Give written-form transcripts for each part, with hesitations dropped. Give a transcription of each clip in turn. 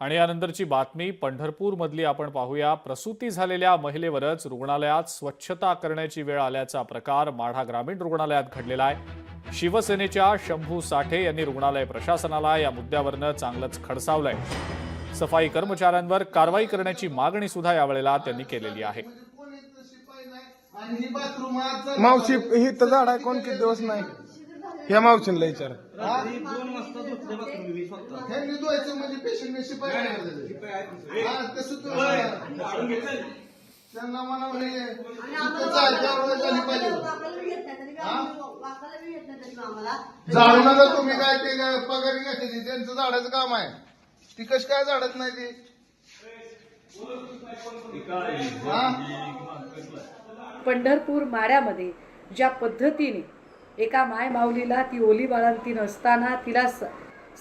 आणि यानंतरची बातमी पंढरपूर मधली आपण पाहूया। प्रसूती झालेल्या महिलेवरच रुग्णालयात स्वच्छता करण्याची वेळ आल्याचा प्रकार माढा ग्रामीण रुग्णालयात घडलेला आहे। शिवसेनेच्या शंभू साठे यांनी रुग्णालय प्रशासनाला या मुद्द्यावरनं चांगलंच खडसावलंय। सफाई कर्मचाऱ्यांवर कारवाई करण्याची मागणी सुद्धा यावेळेला त्यांनी केलेली आहे। मावशी ही तर झाड आहे कोण किती दिवस नाही ह्या मावशीला विचार झाडू नका तुम्ही काय ते पगारी घ्यायची त्यांचं झाडाचं काम आहे ती कशी काय झाडत नाही ती पंढरपूर माड्यामध्ये ज्या पद्धतीने एका माय माऊलीला ती ओली बाळंतीण असताना तिला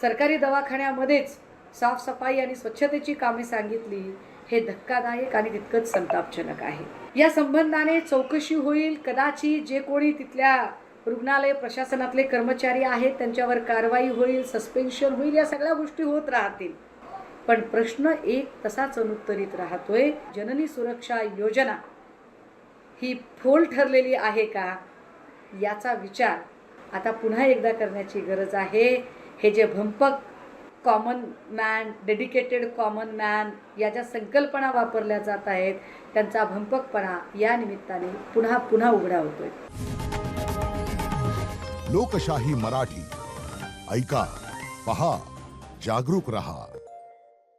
सरकारी दवाखान्यामध्येच साफसफाई आणि स्वच्छतेची कामे सांगितली, हे धक्कादायक आणि तितकंच संतापजनक आहे। या संबंधाने चौकशी होईल, कदाचित जे कोणी तिथल्या रुग्णालय प्रशासनातले कर्मचारी आहेत त्यांच्यावर कारवाई होईल, सस्पेन्शन होईल, या सगळ्या गोष्टी होत राहतील। पण प्रश्न एक तसाच अनुत्तरित राहतोय, जननी सुरक्षा योजना ही फोल ठरलेली आहे का, याचा विचार आता पुन्हा एकदा करण्याची गरज आहे। हे जे भंपक common man, dedicated common man या ज्या संकल्पना वापरल्या जात आहेत त्यांचा भंपकपणा या निमित्ताने पुन्हा पुन्हा उघडा होतोय। लोकशाही मराठी ऐका, पहा, जागरूक रहा।